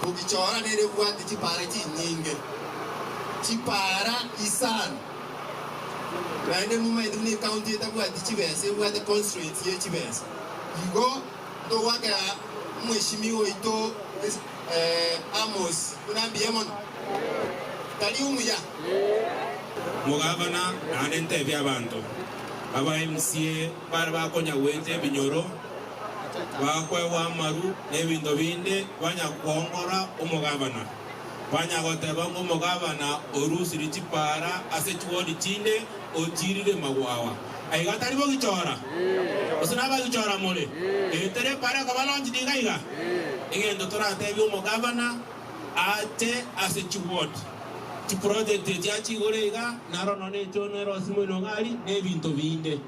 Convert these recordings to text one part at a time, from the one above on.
Bogichora nere ward chipara chinyinge. Chipara isan. Rande moment ni county ta ward chibese ward constraints ye chibese. Igo to waka mheshimiwa ito Amos unaambia tali umuya mugavana anente bya bantu aba MCA barba konya wente binyoro bakwe wa maru nebindo binde banya kongora umugavana banya goteba ngo umugavana orusiri chipara ase chwodi chinde otirire magwawa aiga tali bogichora osina bogichora mole etere para kabalonji dingaiga igendo torate byo umugavana ate ase chwodi ti project ya chigorega narono ne tonero simwino ngali nebinto binde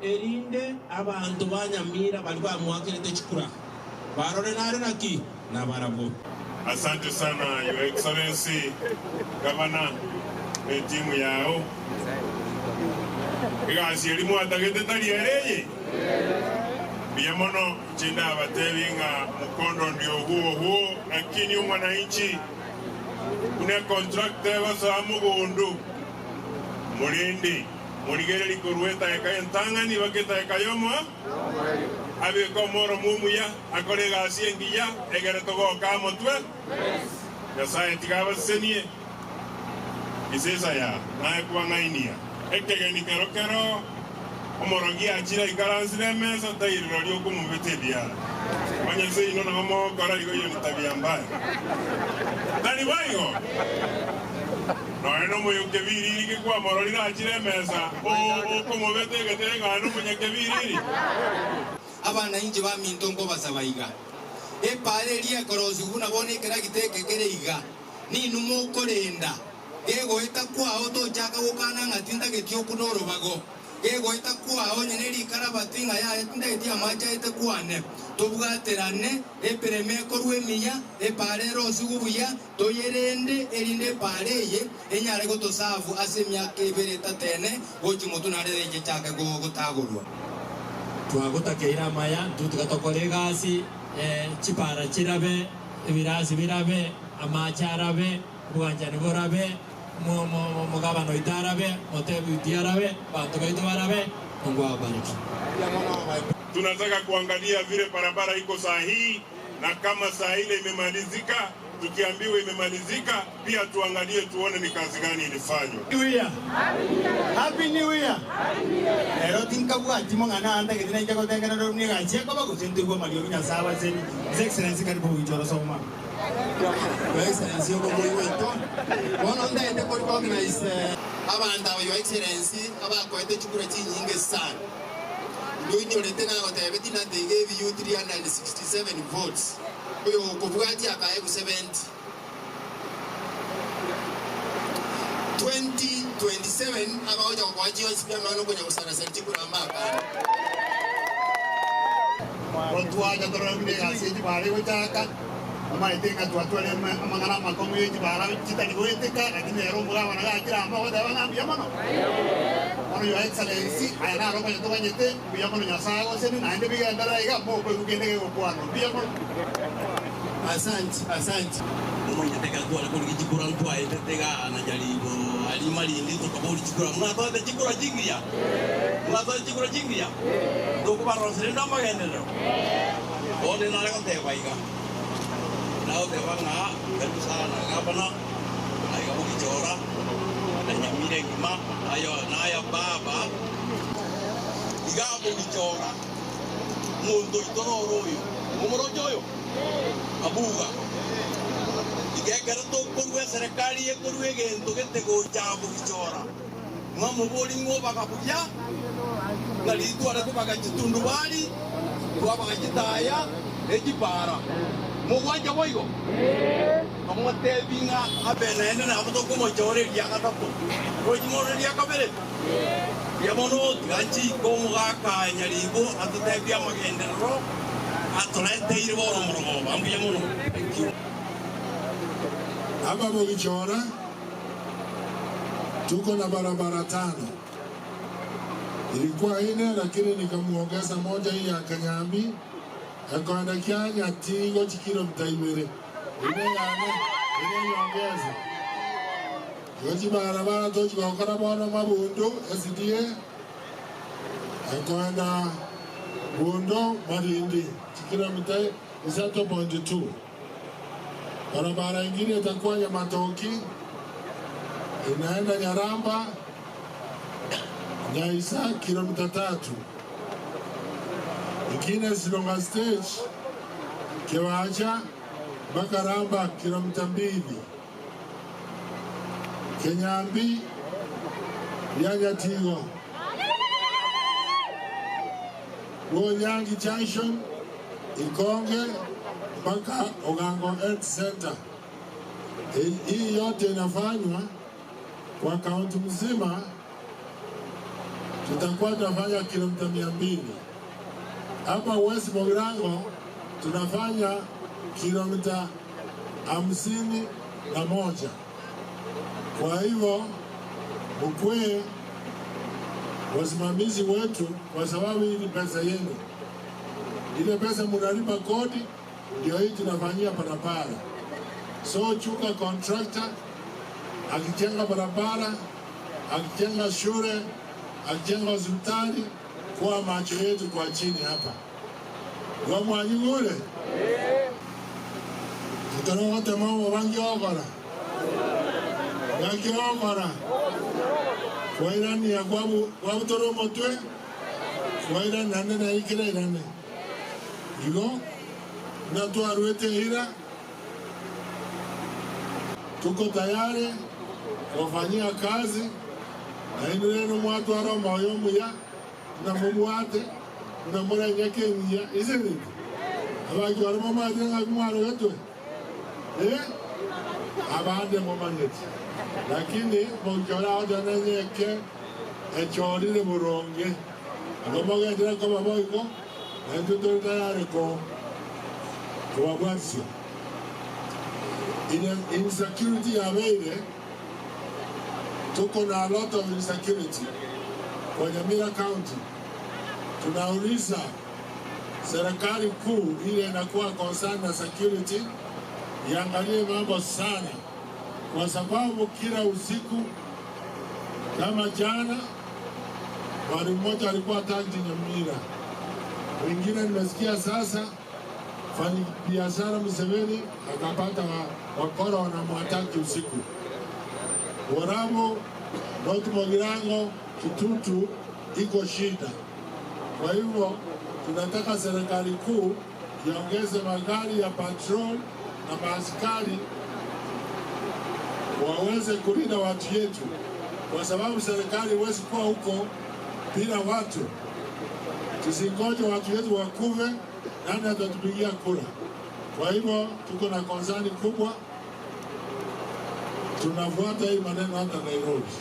erinde abantu banyamira bali bamwakirete chikura barone nare naki na barabo. Asante sana Your Excellency Governor na timu yao igasi elimu atagete taliereye biamono chinda abatevinga mkondo ndio huo lakini mwananchi une contract wa mugundu mulindi muligere likurueta ekayentangani baketa ekayomo abe komoro mumuya akore gasi engiya egere togoka motwe yasaye tigaba senie isesa ya na kuangainia ekegeni kero omorogi achira ikaransire mesa tayiro lyo kumubetedia wanya seino na momo kora ligo yo tabia mbaya nani bayo no moyo kebiri ke kwa morori achire mesa o kumubete getenga no munye kebiri abana inje ba mintongo basabaiga pale lia korozi kuna bone kera giteke kereiga ni numo korenda ego itakwa oto chaka ukana ngatinda getyo kunoro bago ego itakwa onye neri karabatinga ya etinda etia macha itakwane tobugaterane epereme korwe miya pale rozi gubuya toyerende erinde paleye enyare gotosavu asemya kebere tatene gochimoto narere chaka go gotagurwa twagotakeira maya tutugatokoregasi chipara chirabe ebirasi birabe amacharabe bwanjani borabe mugabano itarabe motebu itarabe bantu baito barabe Mungu awabariki. Tunataka kuangalia vile barabara iko sahihi na kama saa ile imemalizika tukiambiwa imemalizika pia tuangalie tuone ni kazi gani ilifanywa. Happy New Year. Ero tinka bwati mongana anda ketina njako tengana ndo ni gachi ko bagusentu go mali onya sawa seni. His Excellency karibu Bogichora soma. Your Excellency go boyweto. Wono ndaende ko organize abantu aba Your Excellency abakwete chukura chinyinge sana. Ndio lete na gotebe tina they gave you 367 votes. Oyo kubwati akaye ku 70. 2027 abaoja kwa jio sipia mano kwenye usana senti kuna maka. Watu waja torombe gasi jibare wachaka. Ama itenga tuatwale amangana makomo jibara chitani goeteka lakini ero mugaba na akira ama wada wana biyamano. Ono Your Excellency ayana ro kwenye tobanyete biyamano nyasago seni naende bigandara iga mo ko kugende ko kwano biyamano. Asante. Mwenye teka kwa kuli chikura ntwa tega na Nyaribo ali mali ndi to kabuli chikura mwato te chikura jingia mwato chikura jingia to ko baro sere ndo magendero ode na ko te baiga na ode banga karibu sana gavana ai ga Bogichora na Nyamira ngima ayo na ya baba iga Bogichora mundo itororo yo umorojoyo abuga igekera to korwe serikali ye korwe gento getego cha Bogichora mwamu boli ngo bakabuya nalitwara tubaga chitundu bali twabaga chitaya echipara mugwanja boigo amotebinga abena ene na abuto ko mojore ya katatu rojimore ya kabere ya mono ganchi ko mugaka Nyaribo atutebia magendero atolete irbo nomro ambuya mono. Thank you. Hapa Bogichora tuko na barabara 5. Ilikuwa 4 lakini nikamuongeza moja hii ya Kanyambi. Akaenda Kianya tigo chikilo mtaimere. ile nyongeza. Yoji barabara tochi kokora bono mabundu SDA kwenda Bundo Marindi kilomita 3.2. Barabara ingine itakuwa ya Matoki inaenda Nyaramba Nyaisa kilomita 3. Ingine Silonga Stage Kewacha Bakaramba kilomita 2. Kenyambi Yanyatigo Nyangi Junction Ikonge mpaka Ogango Health Center. Hii yote inafanywa kwa kaunti mzima. Tutakuwa tunafanya kilomita 200. Hapa West Mogirango tunafanya kilomita 51. Kwa hivyo mkwe wasimamizi wetu, kwa sababu hii ni pesa yenu. Ile pesa mnalipa kodi ndio hii tunafanyia barabara. So chuka contractor akijenga barabara, akijenga shule, akijenga hospitali, kwa macho yetu kwa chini hapa. Kwa mwanyi ule mtano wote mambo wangi ogora kwa irani ya kwa toro motwe kwa irani nane na ikira irani ilo na tuaruete hira. Tuko tayari kufanyia kazi na inureno mwatu haro mayomu ya na mumuate na mura nyake niya izini abaki wala mama ajenga kumaro yetu abande momanyeti lakini mojora odana nyeke echorire buronge agomoga ndira kama boyko ndio ndio tayari kwa bwasi insecurity ya wewe. Tuko na a lot of insecurity kwa Nyamira County. Tunauliza serikali kuu ile inakuwa concern na security iangalie mambo sana, kwa sababu kila usiku kama jana wali mmoja alikuwa attacked Nyamira. Wengine nimesikia sasa fanya biashara Museveni akapata wakora wanamwataki usiku. Waramo, North Mogirango, Kitutu iko shida. Kwa hivyo tunataka serikali kuu iongeze magari ya patrol na maaskari waweze kulinda watu yetu, kwa sababu serikali haiwezi kuwa huko bila watu. Tusingoje watu yetu wakuve, nani atatupigia kura? Kwa hivyo tuko na concern kubwa, tunafuata hii maneno hata Nairobi.